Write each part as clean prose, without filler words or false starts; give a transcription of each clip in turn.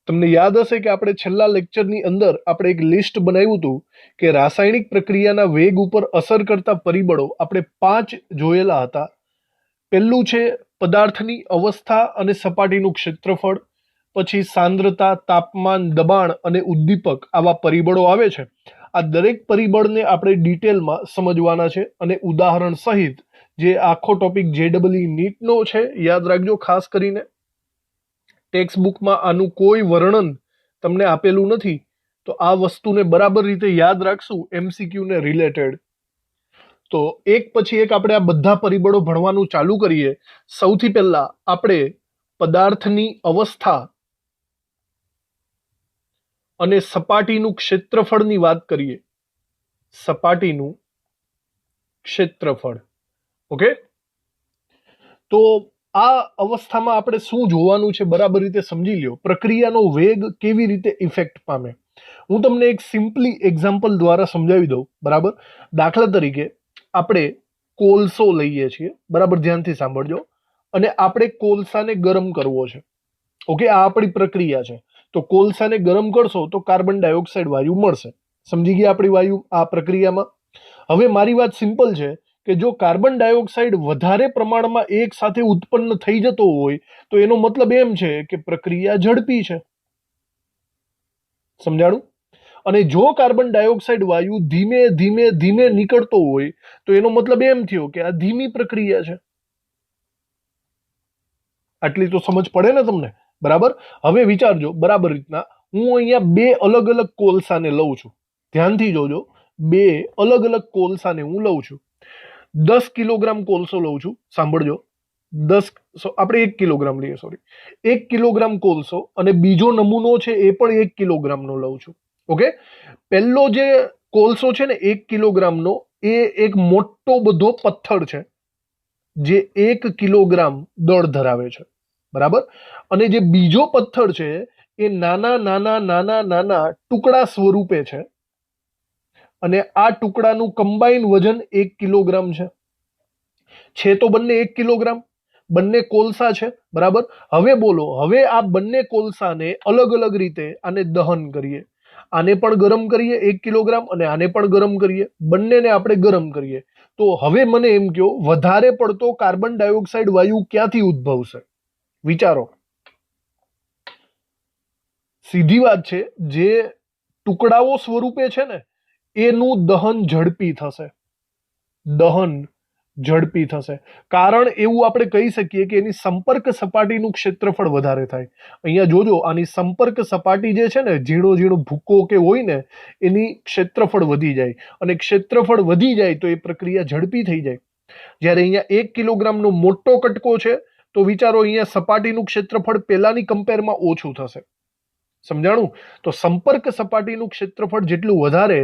તમને યાદ હશે કે આપણે છેલ્લા લેક્ચરની અંદર આપણે એક લિસ્ટ બનાવ્યું હતું કે રાસાયણિક પ્રક્રિયાના વેગ ઉપર અસર કરતા પરિબળો આપણે 5 જોયેલા હતા. પહેલું છે પદાર્થની અવસ્થા અને સપાટીનું ક્ષેત્રફળ, પછી સાંદ્રતા, તાપમાન, દબાણ અને ઉદ્દીપક આવા પરિબળો આવે છે. આ દરેક પરિબળને આપણે ડિટેલમાં સમજવાના છે અને ઉદાહરણ સહિત. જે આખો ટોપિક JEE નીટનો છે, યાદ રાખજો. ખાસ કરીને ટેક્સ્ટ બુકમાં આનું કોઈ વર્ણન તમને આપેલું નથી, તો આ વસ્તુને બરાબર રીતે યાદ રાખશું MCQ ને રિલેટેડ. તો એક પછી એક આપણે આ બધા પરિબળો ભણવાનું ચાલુ કરીએ. સૌથી પહેલા આપણે પદાર્થની અવસ્થા અને સપાટીનું ક્ષેત્રફળની વાત કરીએ. સપાટીનું ક્ષેત્રફળ. ઓકે, તો આ અવસ્થામાં આપણે શું જોવાનું છે બરાબર રીતે સમજી લ્યો. પ્રક્રિયાનો વેગ કેવી રીતે ઇફેક્ટ પામે, હું તમને એક સિમ્પલી એક્ઝામ્પલ દ્વારા સમજાવી દઉં. બરાબર, દાખલા તરીકે આપણે કોલસો લઈએ છીએ, બરાબર, ધ્યાનથી સાંભળજો. અને આપણે કોલસાને ગરમ કરવો છે. ઓકે, આ આપણી પ્રક્રિયા છે. તો કોલસાને ગરમ કરશો તો કાર્બન ડાયોક્સાઇડ વાયુ મળશે. સમજી ગયા આપણી વાયુ આ પ્રક્રિયામાં. હવે મારી વાત સિમ્પલ છે કે જો કાર્બન ડાયોક્સાઇડ વધારે પ્રમાણમાં એક સાથે ઉત્પન્ન થઈ જતો હોય તો એનો મતલબ એમ છે કે પ્રક્રિયા ઝડપી છે. સમજાણું? અને જો કાર્બન ડાયોક્સાઇડ વાયુ ધીમે ધીમે ધીમે નીકળતો હોય તો એનો મતલબ એમ થયો કે આ ધીમી પ્રક્રિયા છે. આટલી તો સમજ પડે ને તમને? બરાબર. હવે વિચારજો બરાબર રીતના. હું અહીંયા બે અલગ અલગ કોલસાને લઉં છું. ધ્યાનથી જોજો, બે અલગ અલગ કોલસાને હું લઉં છું. 10 કિલોગ્રામ કોલસો લઉં છું. સાંભળજો, 10 આપણે 1 કિલોગ્રામ લઈએ, સોરી, 1 કિલોગ્રામ કોલસો. અને બીજો નમૂનો છે એ પણ 1 કિલોગ્રામનો લઉં છું. ઓકે, પહેલો જે કોલસો છે ને 1 કિલોગ્રામનો, એ એક મોટો બધો પથ્થર છે જે 1 કિલોગ્રામ દળ ધરાવે છે. બરાબર. અને જે બીજો પથ્થર છે એ નાના નાના નાના નાના ટુકડા સ્વરૂપે છે. અને આ ટુકડાનું કમ્બાઈન વજન 1 કિલોગ્રામ છે તો બંને 1 કિલોગ્રામ, બંને કોલસા છે. બરાબર. હવે બોલો, હવે આ બંને કોલસાને અલગ અલગ રીતે આને દહન કરીએ. આને પણ ગરમ કરીએ 1 કિલોગ્રામ, અને આને પણ ગરમ કરીએ. બંનેને આપણે ગરમ કરીએ તો હવે મને એમ કહો, વધારે પડતો કાર્બન ડાયોક્સાઇડ વાયુ ક્યાંથી ઉદ્ભવશે? વિચારો. સીધી વાત છે, જે ટુકડાઓ સ્વરૂપે છે ને એનું દહન ઝડપી થશે. દહન ઝડપી થશે. કારણ એવું આપણે કહી શકીએ કે એની સંપર્ક સપાટીનું ક્ષેત્રફળ વધારે થાય. અહીંયા જોજો, આની સંપર્ક સપાટી જે છે ને, ઝીણો ઝીણો ભૂકો કે હોય ને, એની ક્ષેત્રફળ વધી જાય. અને ક્ષેત્રફળ વધી જાય તો એ પ્રક્રિયા ઝડપી થઈ જાય. જ્યારે અહીંયા 1 કિલોગ્રામનો મોટો કટકો છે તો વિચારો, અહીંયા સપાટીનું ક્ષેત્રફળ પહેલાની કમ્પેરમાં ઓછું થશે. સમજાણું? તો સંપર્ક સપાટીનું ક્ષેત્રફળ જેટલું વધારે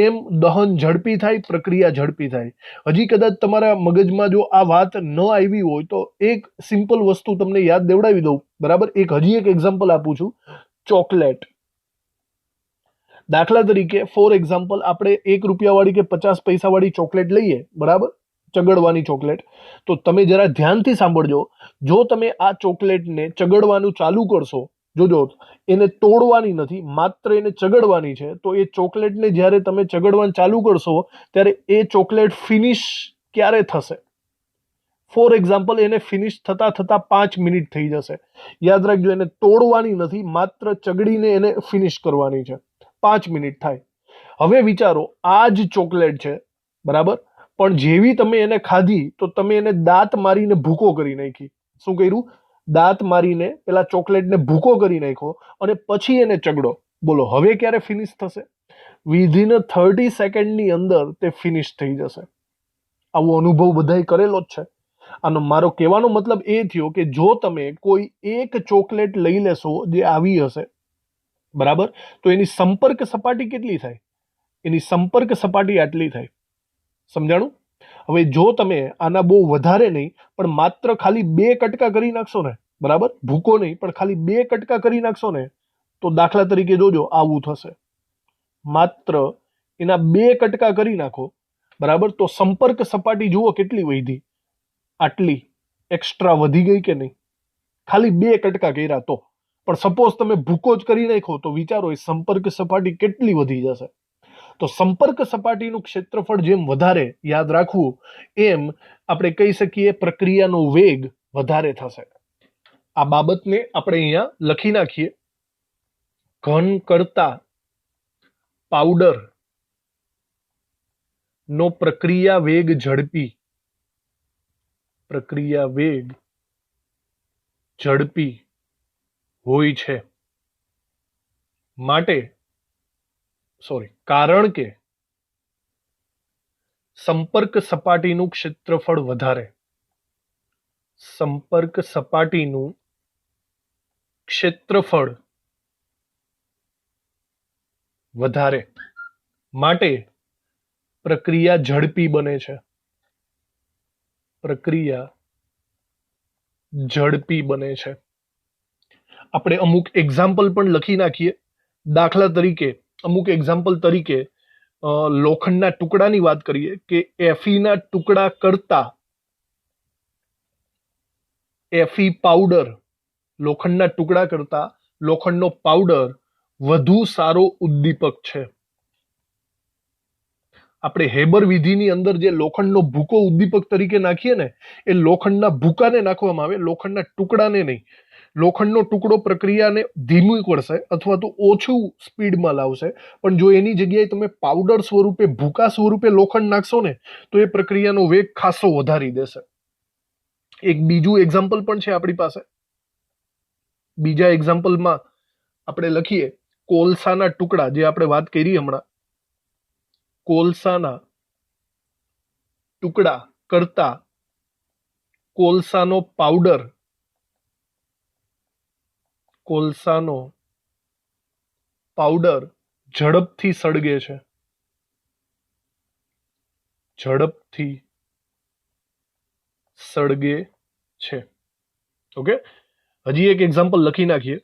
એમ દહન ઝડપી થાય, પ્રક્રિયા ઝડપી થાય. હજી કદાચ તમારા મગજમાં જો આ વાત ન આવી હોય તો એક સિમ્પલ વસ્તુ તમને યાદ દેવડાવી દઉં. બરાબર. હજી એક એક્ઝામ્પલ આપું છું. ચોકલેટ. દાખલા તરીકે ફોર એક્ઝામ્પલ આપણે 1 રૂપિયાવાળી કે 50 પૈસાવાળી ચોકલેટ લઈએ. બરાબર, ચગડવાની ચોકલેટ. તો તમે જરા ધ્યાનથી સાંભળજો. જો તમે આ ચોકલેટને ચગડવાનું ચાલુ કરશો, જોજો, એને તોડવાની નથી, માત્ર એને ચગડવાની છે. તો એ ચોકલેટને જ્યારે તમે ચગડવાનું ચાલુ કરશો ત્યારે એ ચોકલેટ ફિનિશ ક્યારે થશે? ફોર એક્ઝામ્પલ, એને ફિનિશ થતા થતા 5 મિનિટ થઈ જશે. યાદ રાખજો, એને તોડવાની નથી, માત્ર ચગડીને એને ફિનિશ કરવાની છે. 5 મિનિટ થાય. હવે વિચારો, આ જ ચોકલેટ છે. બરાબર. પણ જેવી તમે એને ખાધી તો તમે એને દાંત મારીને ભૂકો કરી નાખી. શું કર્યું? દાંત મારીને પેલા ચોકલેટને ભૂકો કરી નાખ્યો અને પછી એને ચગડો. બોલો, હવે ક્યારે ફિનિશ થશે? વિધિન 30 સેકન્ડની અંદર તે ફિનિશ થઈ જશે. આવો અનુભવ બધાએ કરેલો જ છે. આનો મારો કહેવાનો મતલબ એ થયો કે જો તમે કોઈ એક ચોકલેટ લઈ લેશો જે આવી હશે, બરાબર, તો એની સંપર્ક સપાટી કેટલી થાય? એની સંપર્ક સપાટી આટલી થાય. સમજાણું? હવે જો તમે આના બહુ વધારે નહીં, પણ માત્ર ખાલી 2 કટકા કરી નાખશો ને, બરાબર, ભૂકો નહીં પણ ખાલી 2 કટકા કરી નાખશો ને, તો દાખલા તરીકે જોજો આવું થશે. માત્ર એના 2 કટકા કરી નાખો, બરાબર, તો સંપર્ક સપાટી જુઓ કેટલી વધી. આટલી એક્સ્ટ્રા વધી ગઈ કે નહીં? ખાલી 2 કટકા કર્યા તો. પણ સપોઝ તમે ભૂકો જ કરી નાખો તો વિચારો એ સંપર્ક સપાટી કેટલી વધી જશે. તો સંપર્ક સપાટીનું ક્ષેત્રફળ જેમ વધારે, યાદ રાખવું, એમ આપણે કહી શકીએ પ્રક્રિયાનો વેગ વધારે થશે. આ બાબતને આપણે અહીંયા લખી નાખીએ. ઘન કરતા પાવડર નો પ્રક્રિયા વેગ ઝડપી હોય છે. કારણ કે સંપર્ક સપાટીનું ક્ષેત્રફળ વધારે. માટે પ્રક્રિયા ઝડપી બને છે. આપણે અમુક એક્ઝામ્પલ પણ લખી નાખીએ. દાખલા તરીકે લોખંડના ટુકડાની વાત કરીએ કે એફીના ટુકડા કરતા લોખંડનો પાવડર વધુ સારો ઉદ્દીપક છે. આપણે હેબર વિધિની અંદર જે લોખંડનો ભૂકો ઉદ્દીપક તરીકે નાખીએ ને, એ લોખંડના ભૂકાને નાખવામાં આવે, લોખંડના ટુકડાને નહીં. લોખંડનો ટુકડો પ્રક્રિયાને ધીમી કરશે અથવા તો ઓછું સ્પીડમાં લાવશે, પણ જો એની જગ્યાએ તમે પાવડર સ્વરૂપે, ભૂકા સ્વરૂપે લોખંડ નાખશો ને, તો એ પ્રક્રિયાનો વેગ ખાસો વધારી દેશે. એક બીજું એક્ઝામ્પલ પણ છે આપણી પાસે. બીજા એક્ઝામ્પલમાં આપણે લખીએ કોલસાના ટુકડા, જે આપણે વાત કરી હમણાં, કોલસાના ટુકડા કરતા કોલસાનો પાવડર ઝડપથી સળગે છે. ઓકે, હજી એક એક્ઝામ્પલ લખી નાખીએ.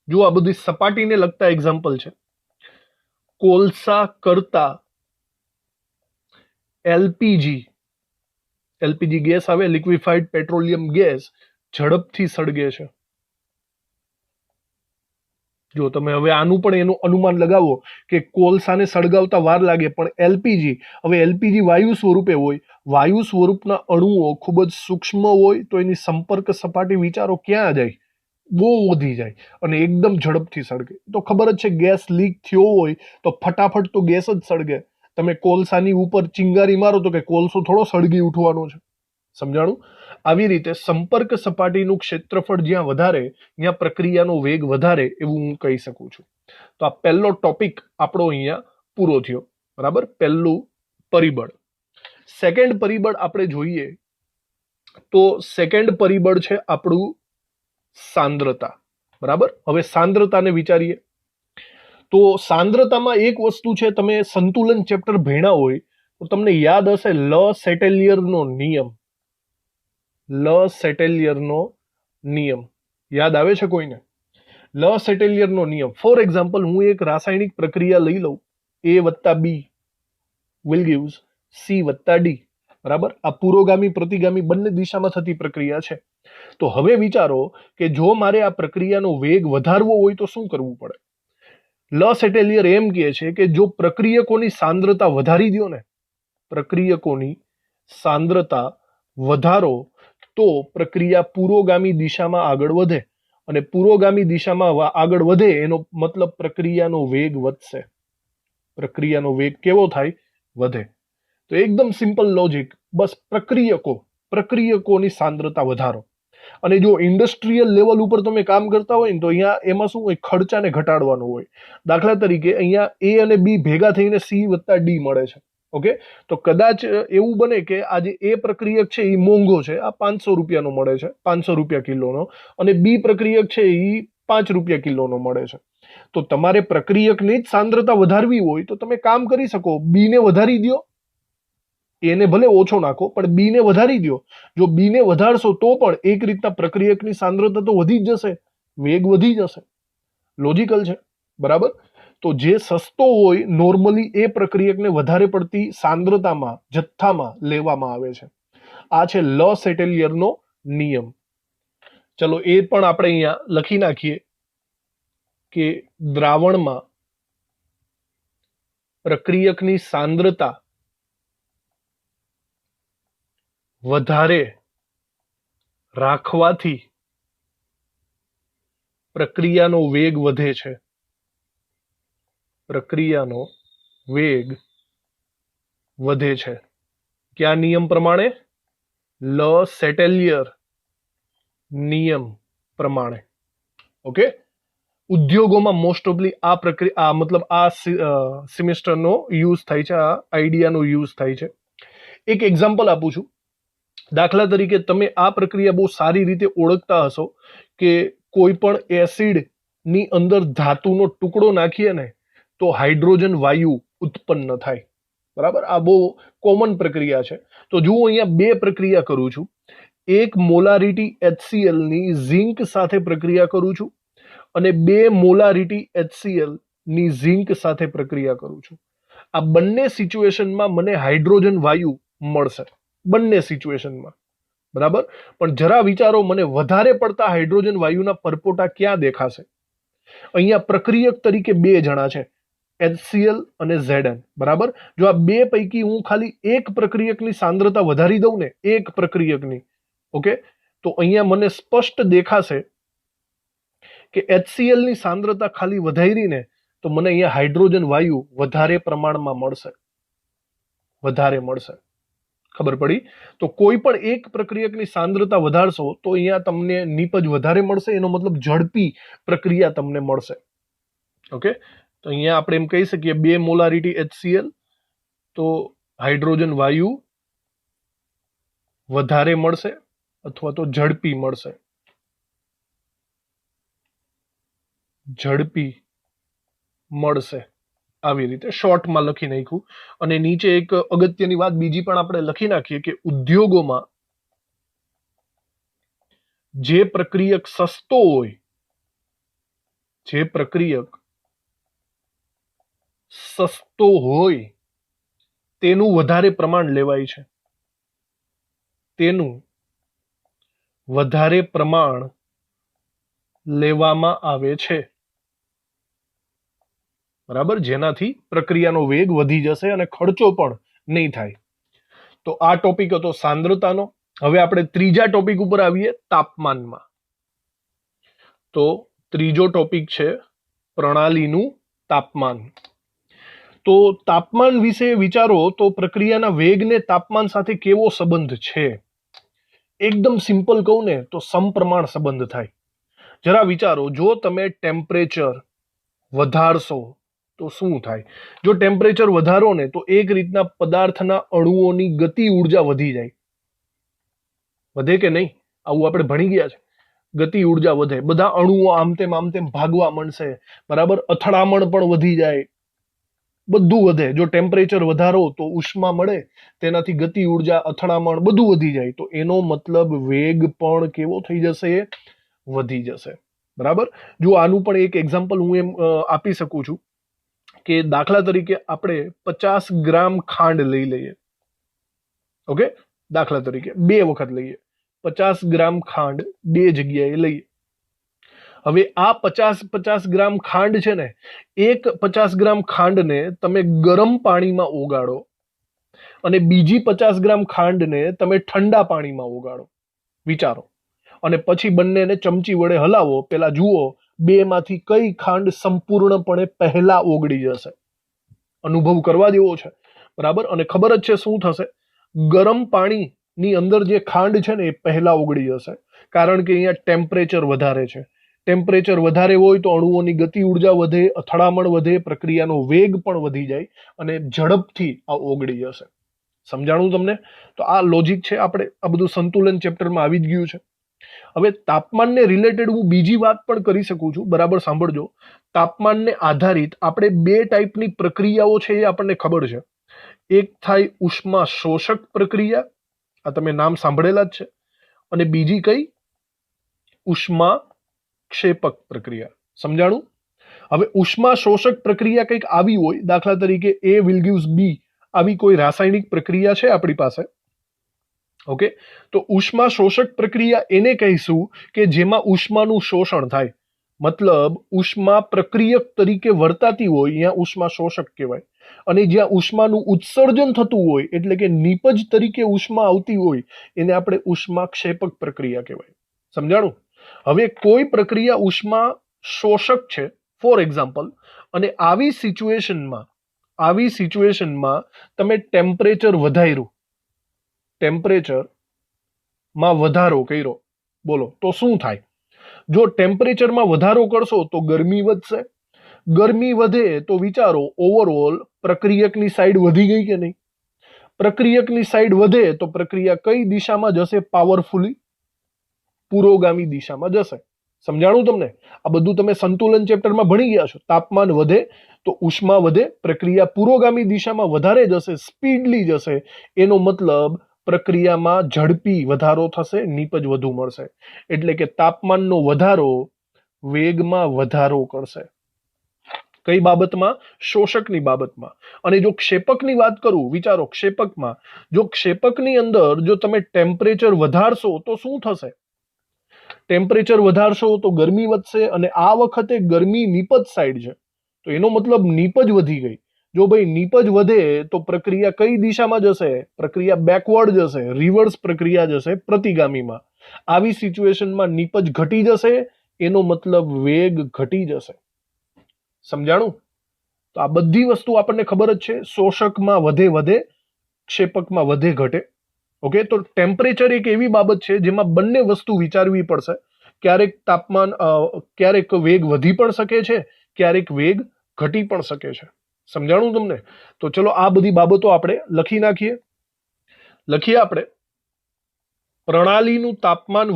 જો આ બધી સપાટીને લગતા એક્ઝામ્પલ છે. કોલસા કરતા એલપીજી ગેસ આવે, લિક્વિફાઈડ પેટ્રોલિયમ ગેસ, ઝડપથી સળગે છે. જો તમે હવે આનું પણ એનું અનુમાન લગાવો કે કોલસાને સળગાવતા વાર લાગે, પણ એલપીજી વાયુ સ્વરૂપે હોય, વાયુ સ્વરૂપના અણુઓ ખૂબ જ સૂક્ષ્મ હોય, તો એની સંપર્ક સપાટી વિચારો ક્યાં જાય, બહુ વધી જાય અને એકદમ ઝડપથી સળગે. તો ખબર જ છે, ગેસ લીક થયો હોય તો ફટાફટ તો ગેસ જ સળગે. તમે કોલસાની ઉપર ચિંગારી મારો તો કે કોલસો થોડો સળગી ઉઠવાનો છે. સમજાણું? આવી રીતે સંપર્ક સપાટીનું ક્ષેત્રફળ જ્યાં વધારે, ત્યાં પ્રક્રિયાનો વેગ વધારે, એવું હું કહી શકું છું. તો આ પહેલો ટોપિક આપણો અહીંયા પૂરો થયો. બરાબર, પહેલું પરિબળ. સેકન્ડ પરિબળ આપણે જોઈએ તો સેકન્ડ પરિબળ છે આપણું સાંદ્રતા. બરાબર, હવે સાંદ્રતાને વિચારીએ તો સાંદ્રતામાં એક વસ્તુ છે, તમે સંતુલન ચેપ્ટર ભણ્યા હોય તો તમને યાદ હશે લ સેટેલિયરનો નિયમ યાદ આવે છે કોઈને? લ સેટેલિયરનો નિયમ. ફોર એક્ઝામ્પલ, હું એક રાસાયણિક પ્રક્રિયા લઈ લઉં, A + B will gives C + D. બરાબર, આ પુરોગામી પ્રતિગામી બંને દિશામાં થતી પ્રક્રિયા છે. તો હવે વિચારો કે જો મારે આ પ્રક્રિયાનો વેગ વધારવો હોય તો શું કરવું પડે? લ સેટેલિયર એમ કહે છે કે જો પ્રક્રિયકોની સાંદ્રતા વધારી દો ને, પ્રક્રિયકોની સાંદ્રતા વધારો તો પ્રક્રિયા પુરોગામી દિશામાં આગળ વધે, અને પુરોગામી દિશામાં આગળ વધે એનો મતલબ પ્રક્રિયાનો વેગ વધશે. પ્રક્રિયાનો વેગ કેવો થાય? વધે. તો એકદમ સિમ્પલ લોજિક, બસ પ્રક્રિયકોની સાંદ્રતા વધારો. અને જો ઇન્ડસ્ટ્રીયલ લેવલ ઉપર તમે કામ કરતા હોય ને તો અહીંયા એમાં શું હોય? ખર્ચાને ઘટાડવાનો હોય. દાખલા તરીકે અહીંયા A અને B ભેગા થઈને C + D મળે છે. ઓકે, તો કદાચ એવું બને કે આજે A પ્રક્રિયક છે એ મોંઘો છે, આ 500 રૂપિયાનો મળે છે, 500 રૂપિયા કિલોનો, અને B પ્રક્રિયક છે એ 5 રૂપિયા કિલોનો મળે છે. તો તમારે પ્રક્રિયકની જ સાંદ્રતા વધારવી હોય તો તમે કામ કરી શકો, B ને વધારી દો, A ને ભલે ઓછો નાખો પણ B ને વધારી દો. જો B ને વધારશો તો પણ એક રીતના પ્રક્રિયકની સાંદ્રતા તો વધી જ જશે, વેગ વધી જશે. લોજિકલ છે. બરાબર, તો જે સસ્તો હોય નોર્મલી એ પ્રક્રિયકને વધારે પડતી સાંદ્રતામાં, જથ્થામાં લેવામાં આવે છે. આ છે લ સેટેલિયરનો નિયમ. ચલો એ પણ આપણે અહીંયા લખી નાખીએ કે દ્રાવણમાં પ્રક્રિયકની સાંદ્રતા વધારે રાખવાથી પ્રક્રિયાનો વેગ વધે છે. પ્રક્રિયાનો વેગ વધે છે. કયા નિયમ પ્રમાણે? લ સેટેલિયર નિયમ પ્રમાણે. ઓકે, ઉદ્યોગોમાં મોસ્ટ ઓફલી આ પ્રક્રિયા મતલબ આ સેમેસ્ટરનો યુઝ થાય છે, આ આઈડિયાનો યુઝ થાય છે. એક એક્ઝામ્પલ આપું છું. દાખલા તરીકે તમે આ પ્રક્રિયા બહુ સારી રીતે ઓળખતા હશો કે કોઈ પણ એસિડ ની અંદર ધાતુનો ટુકડો નાખીએ ને તો હાઇડ્રોજન વાયુ ઉત્પન્ન થાય. બરાબર, આ બહુ કોમન પ્રક્રિયા છે. તો જુઓ અહીંયા બે પ્રક્રિયા કરું છું. એક મોલારિટી HCl ની ઝિંક સાથે પ્રક્રિયા કરું છું અને 2 મોલારિટી HCl ની ઝિંક સાથે પ્રક્રિયા કરું છું. આ બંને સિચ્યુએશનમાં મને હાઇડ્રોજન વાયુ મળશે, બંને સિચ્યુએશનમાં. બરાબર, પણ જરા વિચારો, મને વધારે પડતા હાઇડ્રોજન વાયુના પરપોટા ક્યાં દેખાશે? અહીંયા પ્રક્રિયક તરીકે 2 જણા છે, HCl અને Zn. બરાબર, જો આ બે પૈકી હું ખાલી એક પ્રક્રિયકની સાંદ્રતા વધારી દઉં ને, એક પ્રક્રિયકની, ઓકે, તો અહીંયા મને સ્પષ્ટ દેખાશે કે HCl ની સાંદ્રતા ખાલી વધારી ને તો મને અહીંયા હાઇડ્રોજન વાયુ વધારે પ્રમાણમાં મળશે, વધારે મળશે. ખબર પડી? તો કોઈ પણ એક પ્રક્રિયકની સાંદ્રતા વધારશો તો અહીંયા તમને નીપજ વધારે મળશે, એનો મતલબ ઝડપી પ્રક્રિયા તમને મળશે. ઓકે, તો અહીંયા આપણે એમ કહી શકીએ 2 મોલારિટી HCl તો હાઇડ્રોજન વાયુ વધારે મળશે અથવા તો ઝડપી મળશે, ઝડપી મળશે. આવી રીતે શોર્ટમાં લખી નાખ્યું. અને નીચે એક અગત્યની વાત બીજી પણ આપણે લખી નાખીએ કે ઉદ્યોગોમાં જે પ્રક્રિયક સસ્તો હોય, જે પ્રક્રિયક સસ્તો હોય તેનું વધારે પ્રમાણ લેવાય છે, તેનું વધારે પ્રમાણ લેવામાં આવે છે. બરાબર, જેનાથી પ્રક્રિયાનો વેગ વધી જશે અને ખર્ચો પણ નહીં થાય. તો આ ટોપિક હતો સાંદ્રતાનો. હવે આપણે ત્રીજા ટોપિક ઉપર આવીએ, તાપમાનમાં. તો ત્રીજો ટોપિક છે પ્રણાલીનું તાપમાન. તો તાપમાન વિશે વિચારો તો પ્રક્રિયાના વેગને તાપમાન સાથે કેવો સંબંધ છે? એકદમ સિમ્પલ કહું ને તો સમપ્રમાણ સંબંધ થાય. જરા વિચારો, જો તમે ટેમ્પરેચર વધારશો તો શું થાય? જો ટેમ્પરેચર વધારો ને તો એક રીતના પદાર્થના અણુઓની ગતિ ઉર્જા વધી જાય. વધે કે નહીં? આવું આપણે ભણી ગયા છે. ગતિ ઉર્જા વધે, બધા અણુઓ આમ તેમ ભાગવા માંડશે. બરાબર, અથડામણ પણ વધી જાય, બધું વધે. જો ટેમ્પરેચર વધારો તો ઉષ્મા મળે, તેનાથી ગતિ ઉર્જા, અથડામણ બધું વધી જાય. તો એનો મતલબ વેગ પણ કેવો થઈ જશે? વધી જશે. બરાબર, જો આનું પણ એક એક્ઝામ્પલ હું એમ આપી શકું છું કે દાખલા તરીકે આપણે 50 ગ્રામ ખાંડ લઈ લઈએ. ઓકે, દાખલા તરીકે 2 વખત લઈએ. 50 ગ્રામ ખાંડ 2 જગ્યાએ લઈએ. હવે આ 50 ગ્રામ ખાંડ છે ને, એક 50 ગ્રામ ખાંડને તમે ગરમ પાણીમાં ઓગાળો અને બીજી 50 ગ્રામ ખાંડને તમે ઠંડા પાણીમાં ઓગાળો. વિચારો, અને પછી બંનેને ચમચી વડે હલાવો. પેલા જુઓ બેમાંથી કઈ ખાંડ સંપૂર્ણપણે પહેલા ઓગળી જશે. અનુભવ કરવા જેવો છે. બરાબર, અને ખબર જ છે શું થશે? ગરમ પાણીની અંદર જે ખાંડ છે ને એ પહેલા ઓગળી જશે, કારણ કે અહીંયા ટેમ્પરેચર વધારે છે. ટેમ્પરેચર વધારે હોય તો અણુઓની ગતિ ઉર્જા વધે, અથડામણ વધે, પ્રક્રિયાનો વેગ પણ વધી જાય અને ઝડપથી આ ઓગળી જશે. સમજાણું તમને? તો આ લોજિક છે. આપણે આ બધું સંતુલન ચેપ્ટરમાં આવી જ ગયું છે. હવે તાપમાનને રિલેટેડ હું બીજી વાત પણ કરી શકું છું. બરાબર, સાંભળજો. તાપમાનને આધારિત આપણે 2 ટાઈપની પ્રક્રિયાઓ છે એ આપણને ખબર છે. એક થાય ઉષ્મા શોષક પ્રક્રિયા, આ તમે નામ સાંભળેલા જ છે, અને બીજી કઈ? ઉષ્મા ક્ષેપક પ્રક્રિયા. સમજાણું? હવે ઉષ્મા શોષક પ્રક્રિયા કંઈક આવી હોય, દાખલા તરીકે A will gives B, આવી કોઈ રાસાયણિક પ્રક્રિયા છે આપણી પાસે, ઓકે, તો ઉષ્મા શોષક પ્રક્રિયા એને કહીશું કે જેમાં ઉષ્માનું શોષણ થાય, મતલબ ઉષ્મા પ્રક્રિયક તરીકે વર્તાતી હોય ત્યાં ઉષ્મા શોષક કહેવાય, અને જ્યાં ઉષ્માનું ઉત્સર્જન થતું હોય એટલે કે નીપજ તરીકે ઉષ્મા આવતી હોય એને આપણે ઉષ્મા ક્ષેપક પ્રક્રિયા કહેવાય. સમજાણું? હવે કોઈ પ્રક્રિયા ઉષ્મા શોષક છે ફોર એક્ઝામ્પલ, અને આવી સિચ્યુએશનમાં તમે ટેમ્પરેચર માં વધારો કર્યો, બોલો તો શું થાય? જો ટેમ્પરેચરમાં વધારો કરશો તો ગરમી વધશે, ગરમી વધે તો વિચારો ઓવરઓલ પ્રક્રિયકની સાઈડ વધી ગઈ કે નહીં? પ્રક્રિયકની સાઈડ વધે તો પ્રક્રિયા કઈ દિશામાં જશે? પાવરફુલી પુરોગામી દિશામાં જશે. સમજાણું તમને? આ બધું તમે સંતુલન ચેપ્ટરમાં ભણી ગયા છો. તાપમાન વધે તો ઉષ્મા વધે, પ્રક્રિયા પુરોગામી દિશામાં વધારે જશે, સ્પીડલી જશે, એનો મતલબ પ્રક્રિયામાં ઝડપી વધારો થશે, નીપજ વધુ મળશે. એટલે કે તાપમાનનો વધારો વેગમાં વધારો કરશે. કઈ બાબતમાં? શોષકની બાબતમાં. અને જો ક્ષેપકની વાત કરું, વિચારો ક્ષેપકમાં, જો ક્ષેપકની અંદર જો તમે ટેમ્પરેચર વધારશો તો શું થશે? ટેમ્પરેચર વધારશો તો ગરમી વધશે, અને આ વખતે ગરમી નીપજ સાઈડ છે, તો એનો મતલબ નીપજ વધી ગઈ. જો ભાઈ નીપજ વધે તો પ્રક્રિયા કઈ દિશામાં જશે? પ્રક્રિયા બેકવર્ડ જશે, રિવર્સ પ્રક્રિયા જશે, પ્રતિગામીમાં. આવી સિચ્યુએશનમાં નીપજ ઘટી જશે, એનો મતલબ વેગ ઘટી જશે. સમજાણું? તો આ બધી વસ્તુ આપણને ખબર જ છે. શોષકમાં વધે, ક્ષેપકમાં વધે ઘટે. ઓકે, તો ટેમ્પરેચર એક એવી બાબત છે જેમાં બંને વસ્તુ વિચારવી પડશે. ક્યારેક વેગ વધી પણ શકે છે, ક્યારેક વેગ ઘટી પણ શકે છે. સમજાણું તમને? તો ચલો આ બધી બાબતો આપણે લખી નાખીએ. આપણે પ્રણાલીનું તાપમાન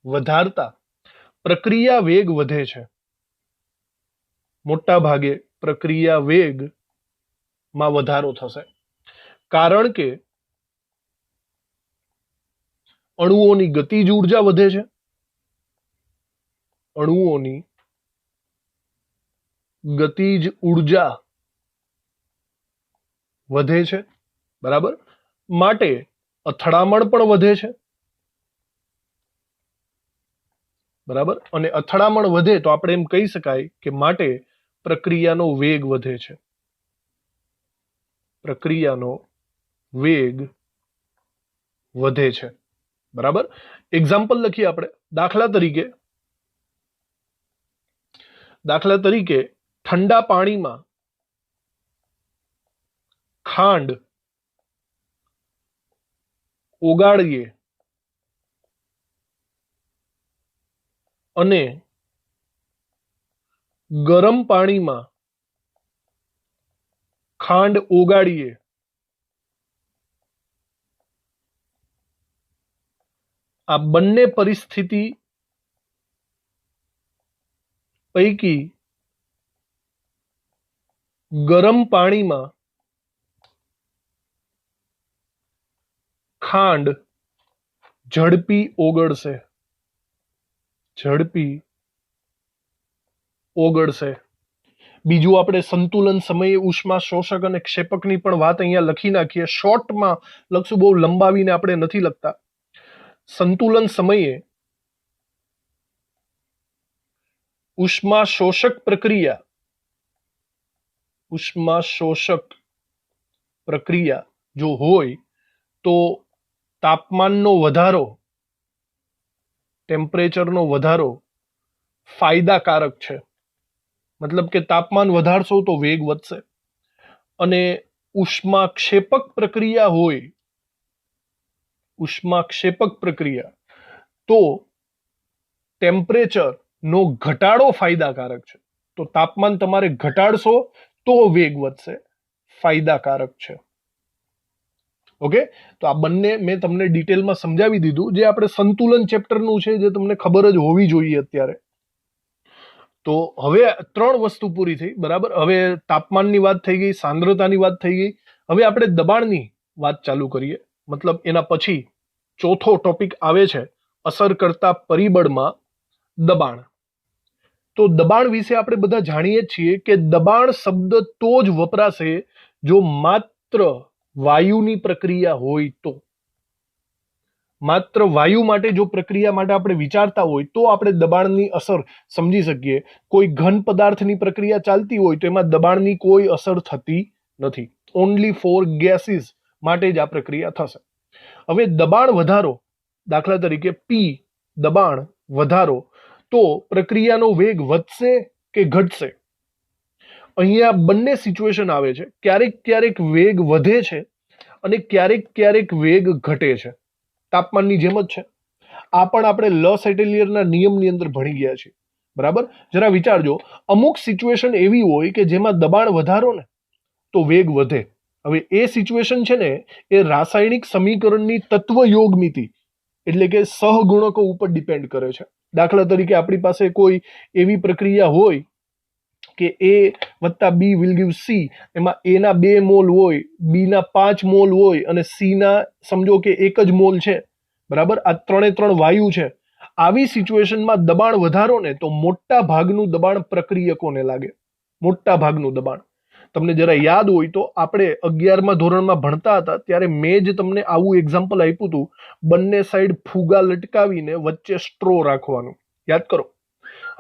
વધારતા પ્રક્રિયા વેગ વધે છે. મોટા ભાગે પ્રક્રિયા વેગમાં વધારો થશે, કારણ કે અણુઓની ગતિજ ઉર્જા વધે છે. અણુઓની ગતિજ ઉર્જા વધે છે, બરાબર? માટે અથડામણ પણ વધે છે, બરાબર? અને અથડામણ વધે તો આપણે એમ કહી શકાય કે માટે પ્રક્રિયાનો વેગ વધે છે. પ્રક્રિયાનો વેગ વધે છે, બરાબર? એક્ઝામ્પલ લખીએ આપણે. દાખલા તરીકે ઠંડા પાણીમાં ખાંડ ઓગાળીએ અને ગરમ પાણીમાં ખાંડ ઓગાળીએ, આ બંને પરિસ્થિતિ પૈકી ગરમ પાણીમાં ખાંડ ઝડપી ઓગળશે. બીજું આપણે સંતુલન સમયે ઉષ્મા શોષક અને ક્ષેપકની પણ વાત અહીંયા લખી નાખીએ. શોર્ટમાં લખશું, બહુ લંબાવીને આપણે નથી લખતા. સંતુલન સમયે ઉષ્મા શોષક પ્રક્રિયા જો હોય તો તાપમાનનો વધારો, ટેમ્પરેચરનો વધારો ફાયદાકારક છે. મતલબ કે તાપમાન વધારશો તો વેગ વધશે. અને ઉષ્મા ક્ષેપક પ્રક્રિયા તો ટેમ્પરેચર નો ઘટાડો ફાયદાકારક છે. તો તાપમાન તમારે ઘટાડશો તો વેગ વધશે, ફાયદાકારક છે. ઓકે, તો આ બંને મેં તમને ડિટેલમાં સમજાવી દીધું, જે આપણે સંતુલન ચેપ્ટરનું છે, જે તમને ખબર જ હોવી જોઈએ અત્યારે. તો હવે 3 વસ્તુ પૂરી થઈ, બરાબર? હવે તાપમાનની વાત થઈ ગઈ, સાંદ્રતાની વાત થઈ ગઈ. હવે આપણે દબાણની વાત ચાલુ કરીએ. મતલબ એના પછી ચોથો ટોપિક આવે છે અસર કરતા પરિબળમાં દબાણ. તો દબાણ વિશે આપણે બધા જાણીએ જ છીએ કે દબાણ શબ્દ તો જ વપરાશે જો માત્ર વાયુની પ્રક્રિયા હોય તો. માત્ર વાયુ માટે જો પ્રક્રિયા માટે આપણે વિચારતા હોય તો આપણે દબાણની અસર સમજી શકીએ. કોઈ ઘન પદાર્થની પ્રક્રિયા ચાલતી હોય તો એમાં દબાણની કોઈ અસર થતી નથી. ઓનલી ફોર ગેસીસ માટે જ આ પ્રક્રિયા થશે. હવે દબાણ વધારો, દાખલા તરીકે પી દબાણ વધારો તો પ્રક્રિયાનો વેગ વધશે કે ઘટશે? અહીંયા બંને સિચ્યુએશન આવે છે. ક્યારેક ક્યારેક વેગ વધે છે અને ક્યારેક ક્યારેક વેગ ઘટે છે. તાપમાનની જેમ જ છે. આ પણ આપણે લસ એટેલિયરના નિયમની અંદર ભણી ગયા છીએ. બરાબર? જરા વિચારજો, અમુક સિચ્યુએશન એવી હોય કે જેમાં દબાણ વધારો ને તો વેગ વધે. હવે એ સિચ્યુએશન છે ને એ રાસાયણિક સમીકરણની તત્વ યોગમિતિ એટલે કે સહગુણકો ઉપર ડિપેન્ડ કરે છે. દાખલા તરીકે આપણી પાસે કોઈ એવી પ્રક્રિયા હોય કે A વત્તા B વિલ ગીવ C, એમાં A ના 2 મોલ હોય, B ના 5 મોલ હોય અને C ના સમજો કે 1 જ મોલ છે. બરાબર? આ ત્રણે ત્રણ વાયુ છે. આવી સિચ્યુએશનમાં દબાણ વધારો ને તો મોટા ભાગનું દબાણ પ્રક્રિયકોને લાગે. મોટા ભાગનું દબાણ. તમને જરા યાદ હોય તો આપણે 11મા ધોરણમાં ભણતા હતા ત્યારે મેં જ તમને આવું એક્ઝામ્પલ આપ્યું હતું. બંને સાઈડ ફુગા લટકાવીને વચ્ચે સ્ટ્રો રાખવાનું. યાદ કરો.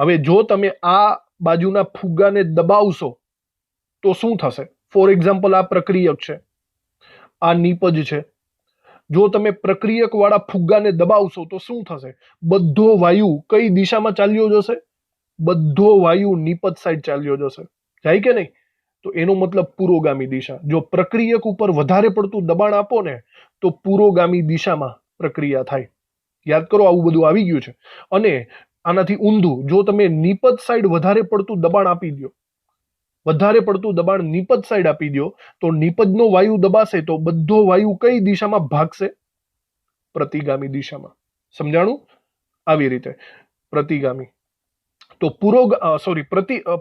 હવે જો તમે આ બાજુના ફુગાને દબાવશો તો શું થશે? ફોર એક્ઝામ્પલ આ પ્રક્રિયક છે, આ નીપજ છે. જો તમે પ્રક્રિયક વાળા ફુગ્ગાને દબાવશો તો શું થશે? બધો વાયુ કઈ દિશામાં ચાલ્યો જશે? બધો વાયુ નીપજ સાઈડ ચાલ્યો જશે. જાય કે નહીં? તો એનો મતલબ પુરોગામી દિશા. જો પ્રક્રિયક ઉપર વધારે પડતું દબાણ આપો ને તો પુરોગામી દિશામાં પ્રક્રિયા થાય. યાદ કરો, આવું બધું આવી ગયું છે. અને આનાથી ઊંધું, જો તમે નીપજ સાઈડ વધારે પડતું દબાણ આપી દો, વધારે પડતું દબાણ નીપજ સાઈડ આપી દો તો નીપજનો વાયુ દબાશે તો બધો વાયુ કઈ દિશામાં ભાગશે? પ્રતિગામી દિશામાં. સમજાણું? આવી રીતે પ્રતિગામી. તો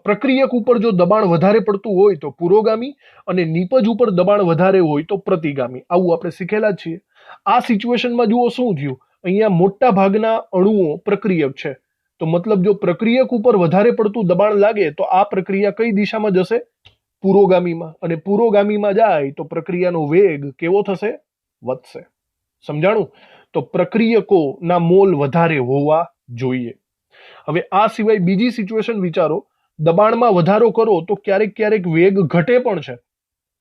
પ્રક્રિયક ઉપર જો દબાણ વધારે પડતું હોય તો પુરોગામી અને નીપજ ઉપર દબાણ વધારે હોય તો પ્રતિગામી. આવું આપણે શીખેલા જ છીએ. આ સિચ્યુએશનમાં જુઓ શું થયું. અહીંયા મોટા ભાગના અણુઓ પ્રક્રિયક છે તો મતલબ જો પ્રક્રિયક ઉપર વધારે પડતું દબાણ લાગે તો આ પ્રક્રિયા કઈ દિશામાં જશે? પુરોગામીમાં. અને પુરોગામીમાં જાય તો પ્રક્રિયાનો વેગ કેવો થશે? વધશે. સમજાણું? તો પ્રક્રિયકોના મોલ વધારે હોવા જોઈએ. હવે આ સિવાય બીજી સિચ્યુએશન વિચારો. દબાણમાં વધારો કરો તો ક્યારેક ક્યારેક વેગ ઘટે પણ છે.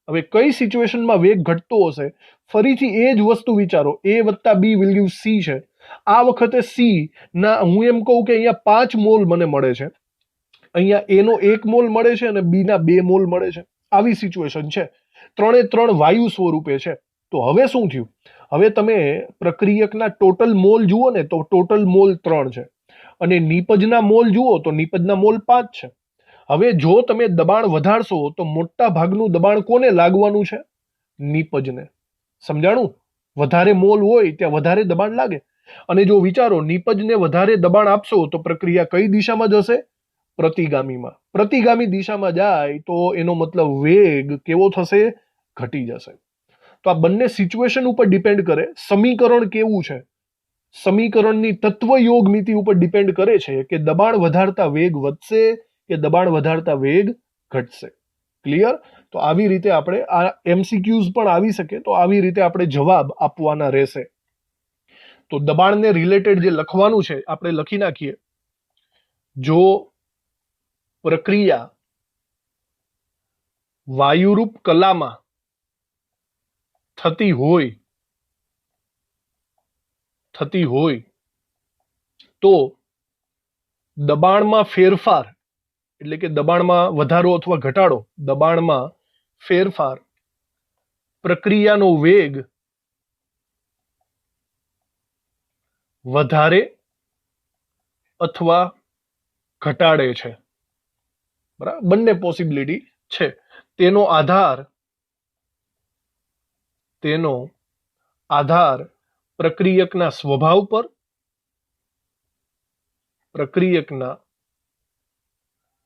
હવે કઈ સિચ્યુએશનમાં વેગ ઘટતો હશે? ફરીથી એ જ વસ્તુ વિચારો. A વત્તા B વિલ ગીવ C છે. આ વખતે C ના હું એમ કહું કે અહીંયા 5 મોલ મને મળે છે, અહીંયા A નો 1 મોલ મળે છે અને B ના 2 મોલ મળે છે. આવી સિચ્યુએશન છે. ત્રણે ત્રણ વાયુ સ્વરૂપે છે. તો હવે શું થયું? હવે તમે પ્રક્રિયકના ટોટલ મોલ જુઓ ને તો ટોટલ મોલ 3 છે અને નીપજના મોલ જુઓ તો નીપજના મોલ 5 છે. હવે જો તમે દબાણ વધારશો તો મોટા ભાગનું દબાણ કોને લાગવાનું છે? નીપજને. સમજાણું? વધારે મોલ હોય ત્યાં વધારે દબાણ લાગે. અને જો વિચારો, નીપજને વધારે દબાણ આપશો તો પ્રક્રિયા કઈ દિશામાં જશે? પ્રતિગામીમાં. પ્રતિગામી દિશામાં જાય તો એનો મતલબ વેગ કેવો થશે? ઘટી જશે. તો આ બંને સિચ્યુએશન ઉપર ડિપેન્ડ કરે. સમીકરણ કેવું છે? સમીકરણની તત્વ યોગમિતિ ઉપર ડિપેન્ડ કરે છે કે દબાણ વધારતા વેગ વધશે કે દબાણ વધારતા વેગ ઘટશે. ક્લિયર? તો આવી રીતે આપણે આ MCQs પણ આવી શકે તો આવી રીતે આપણે જવાબ આપવાના રહેશે. તો દબાણને રિલેટેડ જે લખવાનું છે આપણે લખી નાખીએ. જો પ્રક્રિયા વાયુરૂપ કલામાં થતી હોય તો દબાણમાં ફેરફાર એટલે કે દબાણમાં વધારો અથવા ઘટાડો, દબાણમાં ફેરફાર પ્રક્રિયાનો વેગ વધારે અથવા ઘટાડે છે. બરાબર? બંને પોસિબિલિટી છે. તેનો આધાર પ્રક્રિયકના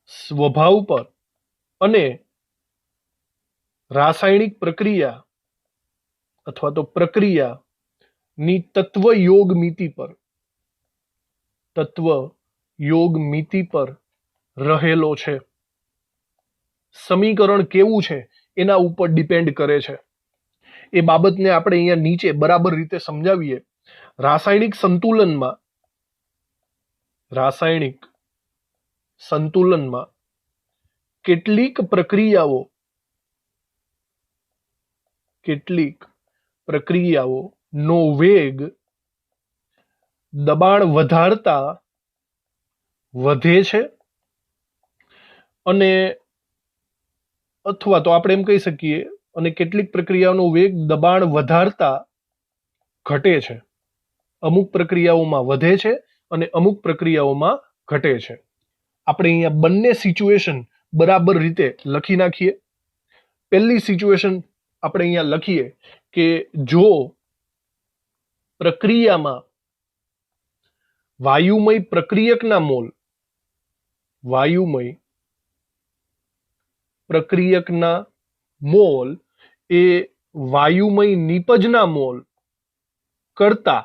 સ્વભાવ પર, અને રાસાયણિક પ્રક્રિયા અથવા તો પ્રક્રિયાની તત્વ યોગમિતિ પર રહેલો છે, સમીકરણ કેવું છે એના ઉપર ડિપેન્ડ કરે છે. એ બાબતને આપણે અહીંયા નીચે બરાબર રીતે સમજાવીએ. રાસાયણિક સંતુલનમાં કેટલીક પ્રક્રિયાઓનો વેગ દબાણ વધારતા વધે છે, અને અથવા તો આપણે એમ કહી શકીએ, અને કેટલીક પ્રક્રિયાઓનો વેગ દબાણ વધારતા ઘટે છે. અમુક પ્રક્રિયાઓમાં વધે છે અને અમુક પ્રક્રિયાઓમાં ઘટે છે. આપણે અહીંયા બંને સિચ્યુએશન બરાબર રીતે લખી નાખીએ. પહેલી સિચ્યુએશન આપણે અહીંયા લખીએ કે જો પ્રક્રિયામાં વાયુમય પ્રક્રિયકના મોલ એ વાયુમય નિપજના મોલ કરતા,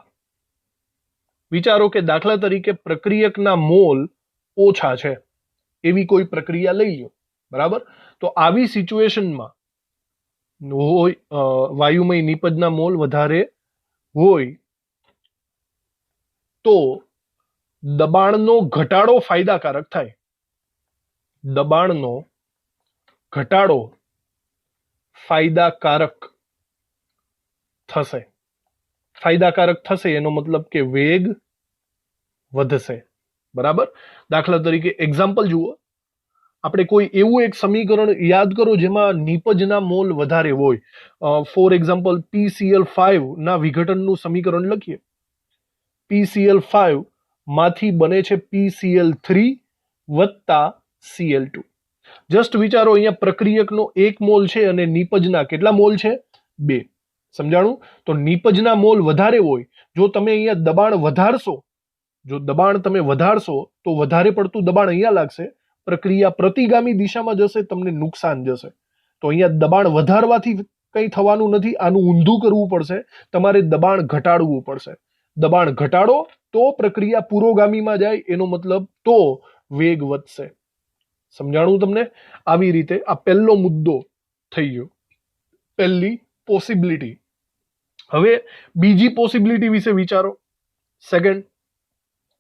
વિચારો કે દાખલા તરીકે પ્રક્રિયકના મોલ ઓછા છે એવી કોઈ પ્રક્રિયા લઈ લો, બરાબર. તો આવી સિચ્યુએશનમાં વાયુમય નિપજના મોલ વધારે હોય તો દબાણનો ઘટાડો ફાયદાકારક થાય. દબાણનો ઘટાડો ફાયદાકારક થશે એનો મતલબ કે વેગ વધશે, બરાબર. દાખલા તરીકે એક્ઝામ્પલ જુઓ. આપણે કોઈ એવું એક સમીકરણ યાદ કરો જેમાં નિપજના મોલ વધારે હોય. ફોર એક્ઝામ્પલ PCl5 ના વિઘટનનું સમીકરણ લખીએ. PCl5 માંથી બને છે PCl3 વત્તા Cl2. જસ્ટ વિચારો, અહીંયા પ્રક્રિયકનો 1 મોલ છે અને નિપજના કેટલા મોલ છે? 2. સમજાણું? તો નિપજના મોલ વધારે હોય, જો તમે અહીંયા દબાણ વધારશો તો વધારે પડતું દબાણ અહીંયા લાગશે, પ્રક્રિયા પ્રતિગામી દિશામાં જશે, તમને નુકસાન જશે. તો અહીંયા દબાણ વધારવાથી કંઈ થવાનું નથી, આનું ઊંધું કરવું પડશે, તમારે દબાણ ઘટાડવું પડશે. દબાણ ઘટાડો તો પ્રક્રિયા પુરોગામીમાં જાય, એનો મતલબ તો વેગ વધશે. સમજાણું તમને? આવી રીતે આ પહેલો મુદ્દો થઈ ગયો, પહેલી પોસિબિલિટી. હવે બીજી પોસિબિલિટી વિશે વિચારો. સેકન્ડ,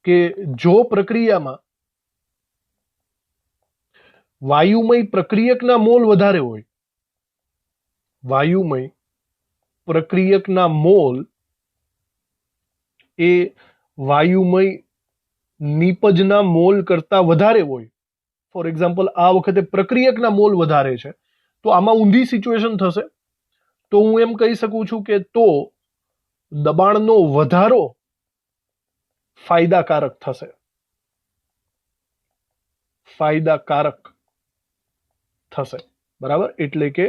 કે જો પ્રક્રિયામાં વાયુમય પ્રક્રિયકના મોલ વધારે હોય, વાયુમય પ્રક્રિયકના મોલ એ વાયુમય નિપજના મોલ કરતા વધારે હોય. ફોર એક્ઝામ્પલ, આ વખતે પ્રક્રિયકના મોલ વધારે છે, તો આમાં ઊંધી સિચ્યુએશન થશે. તો હું એમ કહી શકું છું કે તો દબાણનો વધારો ફાયદાકારક થશે, બરાબર. એટલે કે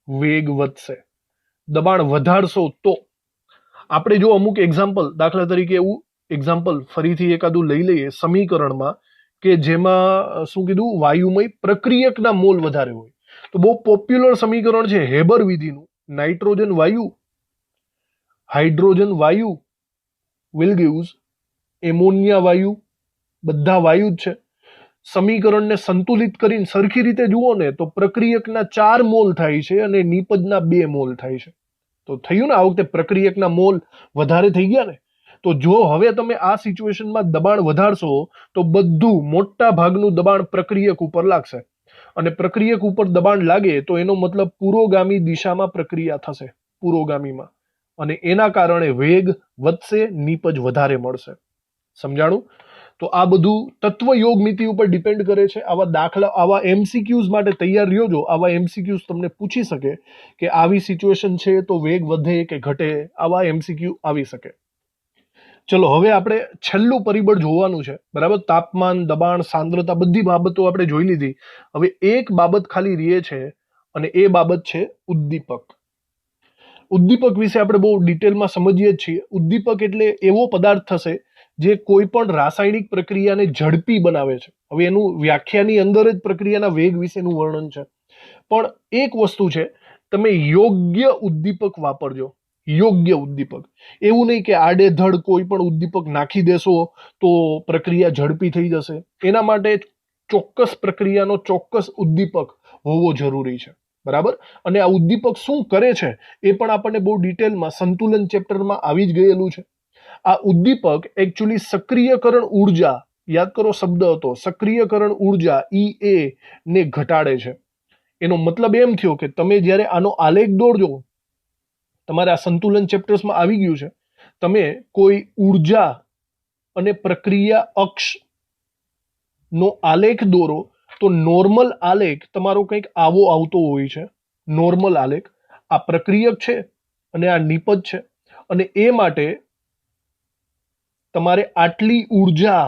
વેગ વધશે. દબાણ વધારશો તો આપણે જો અમુક એક્ઝામ્પલ, દાખલા તરીકે એવું એક્ઝામ્પલ ફરીથી એકાદું લઈ લઈએ સમીકરણમાં કે જેમાં શું કીધું, વાયુમય પ્રક્રિયકના મોલ વધારે હોય. તો બહુ પોપ્યુલર સમીકરણ છે હેબર વિધિનું. નાઇટ્રોજન વાયુ, હાઇડ્રોજન વાયુ વિલ ગીવ્સ એમોનિયા વાયુ, બધા વાયુ જ છે. સમીકરણને સંતુલિત કરીને સરખી રીતે જુઓ ને તો પ્રક્રિયકના 4 મોલ થાય છે અને નિપજના 2 મોલ થાય છે. તો થયું ને, આ વખતે પ્રક્રિયકના મોલ વધારે થઈ ગયા ને. તો જો હવે તમે આ સિચ્યુએશનમાં દબાણ વધારશો તો બધું મોટા ભાગનું દબાણ પ્રક્રિયક ઉપર લાગશે, અને પ્રક્રિયક ઉપર દબાણ લાગે તો એનો મતલબ પુરોગામી દિશામાં પ્રક્રિયા થશે, પુરોગામીમાં, અને એના કારણે વેગ વધશે, નિપજ વધારે મળશે. સમજાણું? તો આ બધું તત્વ યોગમિતિ ઉપર ડિપેન્ડ કરે છે. આવા દાખલા, આવા MCQs માટે તૈયાર રહ્યો. આવા MCQs તમને પૂછી શકે કે આવી સિચ્યુએશન છે તો વેગ વધે કે ઘટે, આવા MCQ આવી શકે. ચલો, હવે આપણે છેલ્લું પરિબળ જોવાનું છે, બરાબર. તાપમાન, દબાણ, સાંદ્રતા, બધી બાબતો આપણે જોઈ લીધી. હવે એક બાબત ખાલી રહે છે, અને એ બાબત છે ઉદ્દીપક. ઉદ્દીપક વિશે આપણે બહુ ડિટેલમાં સમજીએ જ છીએ. ઉદ્દીપક એટલે એવો પદાર્થ થશે જે કોઈ પણ રાસાયણિક પ્રક્રિયાને ઝડપી બનાવે છે. હવે એનું વ્યાખ્યાની અંદર જ પ્રક્રિયાના વેગ વિશેનું વર્ણન છે. પણ એક વસ્તુ છે, તમે યોગ્ય ઉદ્દીપક વાપરજો. યોગ્ય ઉદ્દીપક, એવું નહીં કે આડેધડ કોઈ પણ ઉદ્દીપક નાખી દેશો તો પ્રક્રિયા ઝડપી થઈ જશે. એના માટે ચોક્કસ પ્રક્રિયાનો ચોક્કસ ઉદ્દીપક હોવો જરૂરી છે, બરાબર. અને આ ઉદ્દીપક શું કરે છે એ પણ આપણને બહુ ડિટેલમાં સંતુલન ચેપ્ટરમાં આવી જ ગયેલું છે. આ ઉદ્દીપક એકચ્યુઅલી સક્રિયકરણ ઉર્જા, યાદ કરો શબ્દ હતો સક્રિયકરણ ઉર્જા EA ને ઘટાડે છે. એનો મતલબ એમ થયો કે તમે જ્યારે આનો આલેખ દોરજો, તમારે આ સંતુલન ચેપ્ટર્સમાં આવી ગયું છે, તમે કોઈ ઉર્જા અને પ્રક્રિયા અક્ષ નો આલેખ દોરો તો નોર્મલ આલેખ તમારો કંઈક આવો આવતો હોય છે. નોર્મલ આલેખ આ પ્રક્રિયક છે અને આ નિપજ છે, અને એ માટે તમારે આટલી ઉર્જા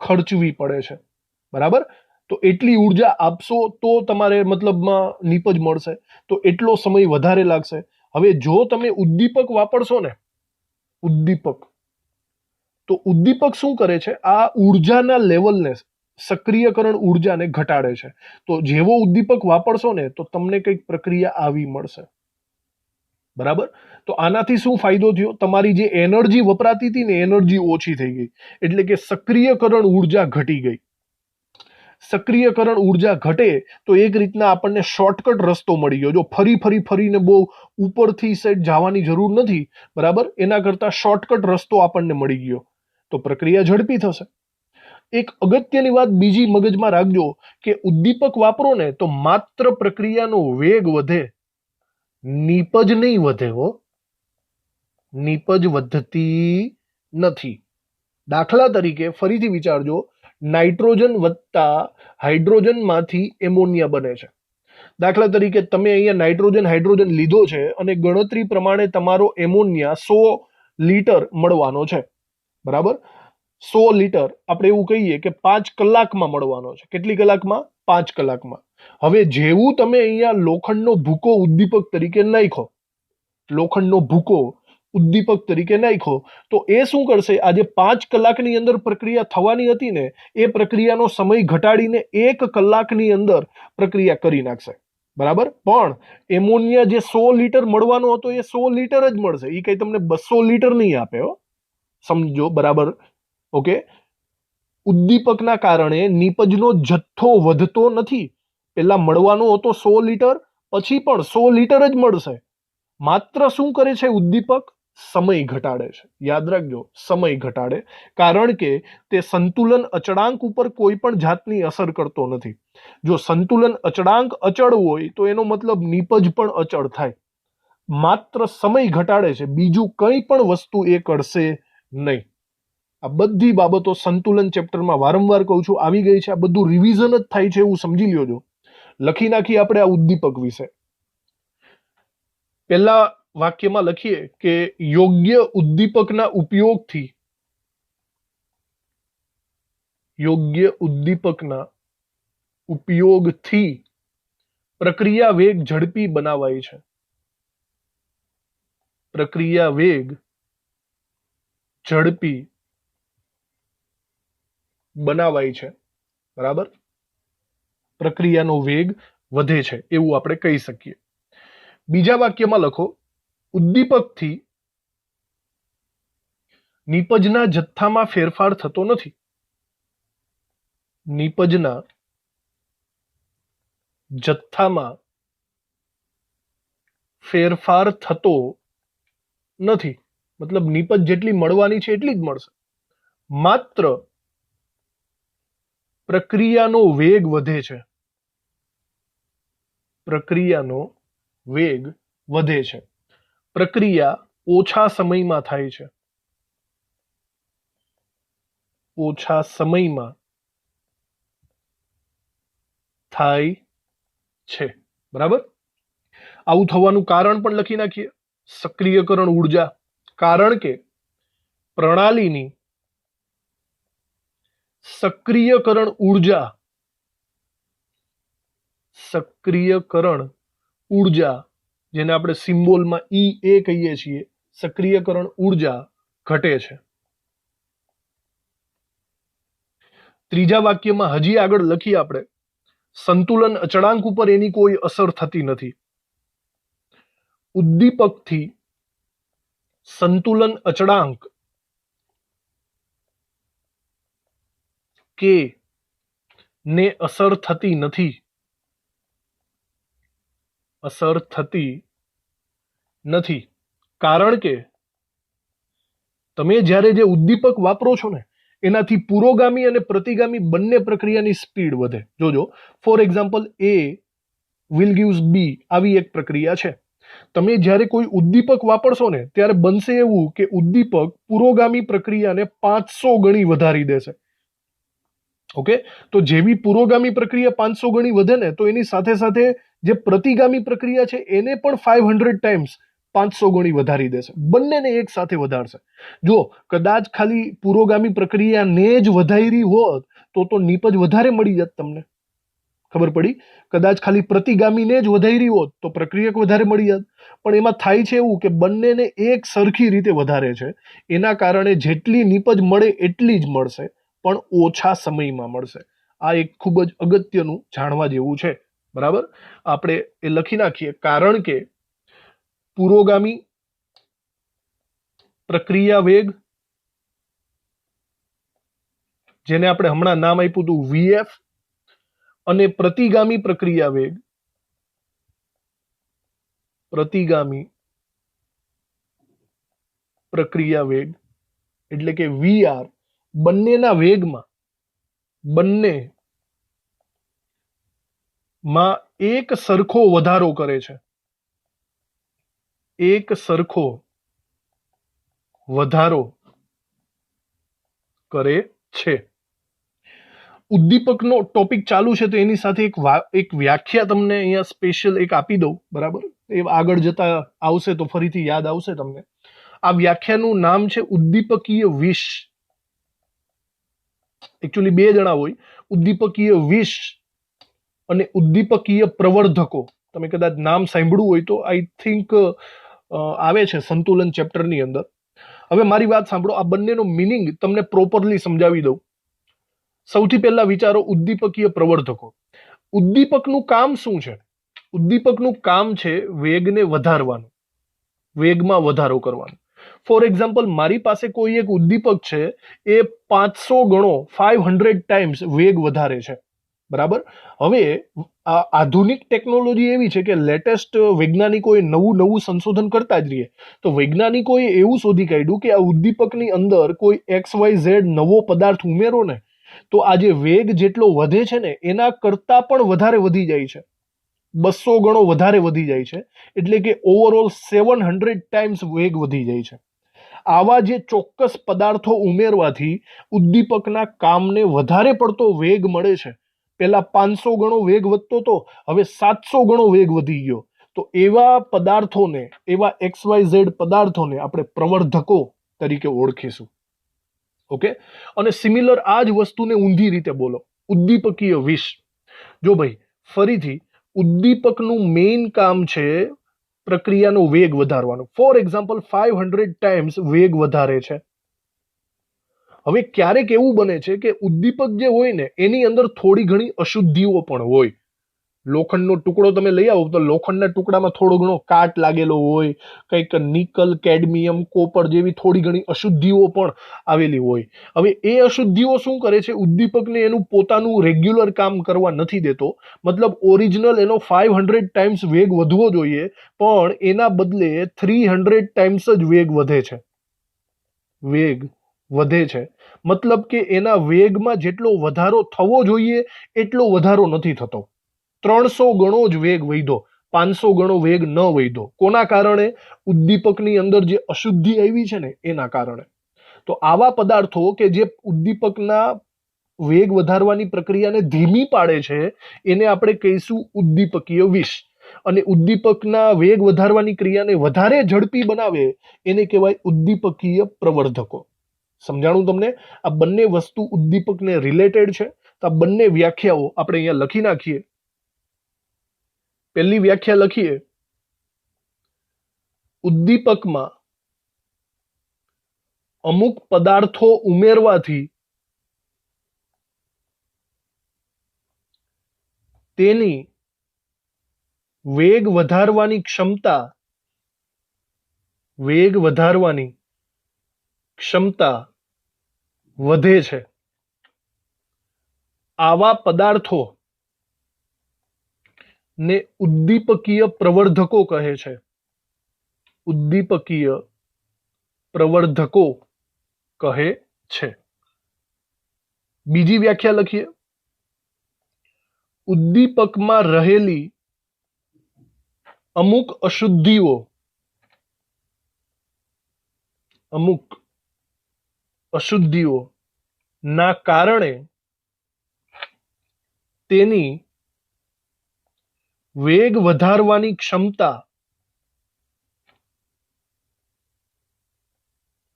ખર્ચવી પડે છે, બરાબર. તો એટલી ઉર્જા આપશો તો તમારે મતલબમાં નિપજ મળશે, તો એટલો સમય વધારે લાગશે. હવે જો તમે ઉદ્દીપક વાપરશો ને, ઉદ્દીપક, તો ઉદ્દીપક શું કરે છે, આ ઉર્જાના લેવલને, સક્રિયકરણ ઉર્જાને ઘટાડે છે. તો જેવો ઉદ્દીપક વાપરશો ને તો તમને કંઈક પ્રક્રિયા આવી મળશે, બરાબર. તો આનાથી શું ફાયદો થયો, તમારી જે એનર્જી વપરાતી હતી ને એનર્જી ઓછી થઈ ગઈ, એટલે કે સક્રિયકરણ ઉર્જા ઘટી ગઈ. સક્રિયકરણ ઉર્જા ઘટે તો એક રીતના આપણને શોર્ટકટ રસ્તો મળી ગયો. જો ફરીને બહુ ઉપરથી સેટ જવાની જરૂર નથી, બરાબર, એના કરતા શોર્ટકટ રસ્તો આપણને મળી ગયો, તો પ્રક્રિયા ઝડપી થશે. એક અગત્યની વાત બીજી મગજમાં રાખજો કે ઉદ્દીપક વાપરો ને તો માત્ર પ્રક્રિયાનો વેગ વધે, નિપજ નહીં વધે હો, નિપજ વધતી નથી. દાખલા તરીકે ફરીથી વિચારજો, નાઇટ્રોજન વત્તા હાઇડ્રોજનમાંથી એમોનિયા બને છે. દાખલા તરીકે તમે અહીંયા નાઇટ્રોજન હાઇડ્રોજન લીધો છે અને ગણતરી પ્રમાણે તમારો એમોનિયા 100 લીટર મળવાનો છે, બરાબર. 100 લીટર આપણે એવું કહીએ કે 5 કલાકમાં મળવાનો છે. કેટલી કલાકમાં? 5 કલાકમાં. હવે જેવું તમે અહીંયા લોખંડનો ભૂકો ઉદ્દીપક તરીકે નાખો, લોખંડનો ભૂકો ઉદ્દીપક તરીકે નાખો, તો એ શું કરશે, આજે 5 કલાકની અંદર પ્રક્રિયા થવાની હતી ને એ પ્રક્રિયાનો સમય ઘટાડીને 1 કલાકની અંદર પ્રક્રિયા કરી નાખશે, બરાબર. પણ એમોનિયા જે 100 લીટર મળવાનો હતો એ 100 લીટર જ મળશે, એ કઈ તમને 200 લીટર નહીં આપે હો, સમજો, બરાબર. ઓકે. ઉદ્દીપકના કારણે નિપજનો જથ્થો વધતો નથી. પેલા મળવાનો હતો 100 લીટર, પછી પણ 100 લીટર જ મળશે. માત્ર શું કરે છે ઉદ્દીપક? સમય ઘટાડે છે. યાદ રાખજો, સમય ઘટાડે, કારણ કે તે સંતુલન અચળાંક ઉપર કોઈ પણ જાતની અસર કરતો નથી. જો સંતુલન અચળાંક અચળ હોય તો એનો મતલબ નિપજ પણ અચળ થાય. માત્ર સમય ઘટાડે છે, બીજું કંઈ પણ વસ્તુ એ કરશે નહીં. આ બધી બાબતો સંતુલન ચેપ્ટરમાં વારંવાર કહું છું આવી ગઈ છે. આ બધું રિવિઝન જ થાય છે એવું સમજી લ્યો. જો લખી નાખી આપણે આ ઉદ્દીપક વિશે. પહેલા વાક્યમાં લખીએ કે યોગ્ય ઉદ્દીપકના ઉપયોગથી, યોગ્ય ઉદ્દીપકના ઉપયોગથી પ્રક્રિયા વેગ ઝડપી બનાવાય છે. પ્રક્રિયા વેગ ઝડપી બનાવાય છે, બરાબર. પ્રક્રિયાનો વેગ વધે છે એવું આપણે કહી શકીએ. બીજા વાક્યમાં લખો, ઉદ્દીપકથી નિપજના જથ્થામાં ફેરફાર થતો નથી. નિપજના જથ્થામાં ફેરફાર થતો નથી, મતલબ નિપજ જેટલી મળવાની છે એટલી જ મળશે. માત્ર પ્રક્રિયાનો વેગ વધે છે. પ્રક્રિયાનો વેગ વધે છે. પ્રક્રિયા ઓછા સમયમાં થાય છે. ઓછા સમયમાં થાય છે, બરાબર. આવું થવાનું કારણ પણ લખી નાખીએ, સક્રિયકરણ ઉર્જા. કારણ કે પ્રણાલીની સક્રિયકરણ ઉર્જા, સક્રિયકરણ ઉર્જા જેને આપણે સિમ્બોલમાં EA કહીએ છીએ, સક્રિયકરણ ઉર્જા ઘટે છે. ત્રીજા વાક્યમાં હજી આગળ લખીએ આપણે, સંતુલન અચળાંક ઉપર એની કોઈ અસર થતી નથી. ઉદ્દીપકથી સંતુલન અચળાંક કે ને અસર થતી નથી, અસર થતી નથી. કારણ કે તમે જ્યારે જે ઉદ્દીપક વાપરો છો ને એનાથી પુરોગામી અને પ્રતિગામી બંને પ્રક્રિયાની સ્પીડ વધે. જોજો, for example A will gives B આવી એક પ્રક્રિયા છે. તમે જ્યારે કોઈ ઉદ્દીપક વાપરશો ને ત્યારે બનશે એવું કે ઉદ્દીપક પુરોગામી પ્રક્રિયાને 500 ગણી વધારી દેશે. ઓકે, તો જેવી પુરોગામી પ્રક્રિયા 500 ગણી વધે ને તો એની સાથે સાથે જે પ્રતિગામી પ્રક્રિયા છે એને પણ 500 ટાઈમ્સ 500 ગણી વધારી દેશે. બંનેને એક સાથે વધારશે. જો કદાચ ખાલી પુરોગામી પ્રક્રિયાને જ વધારી હોત તો નીપજ વધારે મળી જાત તમને. ખબર પડી? કદાચ ખાલી પ્રતિગામીને જ વધારી હોત તો પ્રક્રિયક વધારે મળી જાત. પણ એમાં થાય છે એવું કે બંનેને એક સરખી રીતે વધારે છે. એના કારણે જેટલી નીપજ મળે એટલી જ મળશે, પણ ઓછા સમયમાં મળશે. આ એક ખૂબ જ અગત્યનું જાણવા જેવું છે. બરાબર, આપણે એ લખી નાખીએ. કારણ કે પુરોગામી પ્રક્રિયા વેગ, જેને આપણે હમણાં નામ આપ્યું હતું વીએફ, અને પ્રતિગામી પ્રક્રિયા વેગ, પ્રતિગામી પ્રક્રિયા વેગ એટલે કે વીઆર, બંનેના વેગમાં એક સરખો વધારો કરે છે. એક સરખો વધારો કરે છે. ઉદ્દીપકનો ટોપિક ચાલુ છે તો એની સાથે એક વ્યાખ્યા તમને અહીંયા સ્પેશિયલ એક આપી દઉં. બરાબર, એ આગળ જતા આવશે તો ફરીથી યાદ આવશે તમને. આ વ્યાખ્યાનું નામ છે ઉદ્દીપકીય વિષ. એકચ્યુઅલી બે જણા હોય, ઉદ્દીપકીય વિષ અને ઉદ્દીપકીય પ્રવર્ધકો. તમે કદાચ નામ સાંભળ્યું હોય તો આઈ થિંક આવે છે સંતુલન ચેપ્ટરની અંદર. હવે મારી વાત સાંભળો, આ બંનેનો મિનિંગ તમને પ્રોપરલી સમજાવી દઉં. સૌથી પહેલા વિચારો ઉદ્દીપકીય પ્રવર્ધકો. ઉદ્દીપકનું કામ શું છે? ઉદ્દીપકનું કામ છે વેગને વધારવાનું, વેગમાં વધારો કરવાનો. ફોર એક્ઝામ્પલ, મારી પાસે કોઈ એક ઉદ્દીપક છે, એ 500 ગણો 500 ટાઈમ્સ વેગ વધારે છે. બરાબર, હવે આધુનિક ટેકનોલોજી એવી છે કે લેટેસ્ટ વૈજ્ઞાનિકોએ નવું સંશોધન કરતા જ રહીએ. તો વૈજ્ઞાનિકોએ એવું શોધી કાઢ્યું કે આ ઉદ્દીપકની અંદર કોઈ XYZ નવો પદાર્થ ઉમેરો ને તો આ જે વેગ જેટલો વધે છે ને એના કરતા પણ વધારે વધી જાય છે. 200 ગણો વધારે વધી જાય છે. એટલે કે ઓવરઓલ 700 ટાઈમ્સ વેગ વધી જાય છે. આવા જે ચોક્કસ પદાર્થો ઉમેરવાથી ઉદ્દીપકના કામને વધારે પડતો વેગ મળે છે. પહેલા 500 ગણો વેગ વધતો હતો, હવે 700 ગણો વેગ વધી ગયો. તો એવા પદાર્થોને, એવા XYZ પદાર્થોને આપણે પ્રવર્ધકો તરીકે ઓળખીશું. ઓકે, અને સિમિલર આ જ વસ્તુને ઊંધી રીતે બોલો, ઉદ્દીપકીય વિષ. જો ભાઈ, ફરીથી ઉદ્દીપકનું મેઇન કામ છે પ્રક્રિયાનો વેગ વધારવાનો. ફોર એક્ઝામ્પલ, 500 ટાઈમ્સ વેગ વધારે છે. હવે ક્યારેક એવું બને છે કે ઉદ્દીપક જે હોય ને એની અંદર થોડી ઘણી અશુદ્ધિઓ પણ હોય. લોખંડનો ટુકડો તમે લઈ આવો તો લોખંડના ટુકડામાં થોડો ઘણો કાટ લાગેલો હોય, કંઈક નિકલ, કેડમિયમ, કોપર જેવી થોડી ઘણી અશુદ્ધિઓ પણ આવેલી હોય. હવે એ અશુદ્ધિઓ શું કરે છે? ઉદ્દીપકને એનું પોતાનું રેગ્યુલર કામ કરવા નથી દેતો. મતલબ ઓરિજિનલ એનો 500 ટાઈમ્સ વેગ વધવો જોઈએ, પણ એના બદલે 300 ટાઈમ્સ જ વેગ વધે છે. વેગ વધે છે મતલબ કે એના વેગમાં જેટલો વધારો થવો જોઈએ એટલો વધારો નથી થતો. 300 ગણો જ વેગ વધ્યો, 500 ગણો વેગ ન વધ્યો. કોના કારણે? ઉદ્દીપકની અંદર જે અશુદ્ધિ આવી છે ને એના કારણે. તો આવા પદાર્થો કે જે ઉદ્દીપકના વેગ વધારવાની પ્રક્રિયાને ધીમી પાડે છે એને આપણે કહીશું ઉદ્દીપકીય વિષ. અને ઉદ્દીપકના વેગ વધારવાની ક્રિયાને વધારે ઝડપી બનાવે એને કહેવાય ઉદ્દીપકીય પ્રવર્ધકો. સમજાણું તમને? આ બંને વસ્તુ ઉદ્દીપકને રિલેટેડ છે. તો આ બંને વ્યાખ્યાઓ આપણે અહીંયા લખી નાખીએ. પહેલી વ્યાખ્યા લખીએ, ઉદ્દીપકમાં અમુક પદાર્થો ઉમેરવાથી તેની વેગ વધારવાની ક્ષમતા વધે છે. આવા પદાર્થો ને ઉદ્દીપકીય પ્રવર્ધકો કહે છે. ઉદ્દીપકીય પ્રવર્ધકો કહે છે. બીજી વ્યાખ્યા લખીએ. ઉદ્દીપકમાં રહેલી અમુક અશુદ્ધિઓ ના કારણે તેની વેગ વધારવાની ક્ષમતા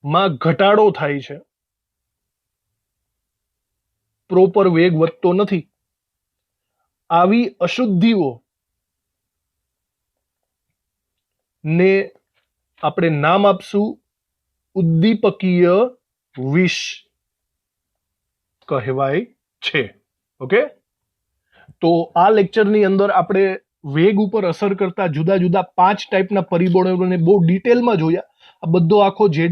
માં ઘટાડો થાય છે. પ્રોપર વેગ વધતો નથી. આવી અશુદ્ધિઓ ને આપણે નામ આપશું ઉદ્દીપકીય વિષ કહેવાય છે. ઓકે, તો આ લેક્ચરની અંદર આપણે વેગ ઉપર અસર કરતા જુદા જુદા 5 ટાઈપના પરિબળોને બહુ ડિટેલમાં જોયા. આ બધો આખો જે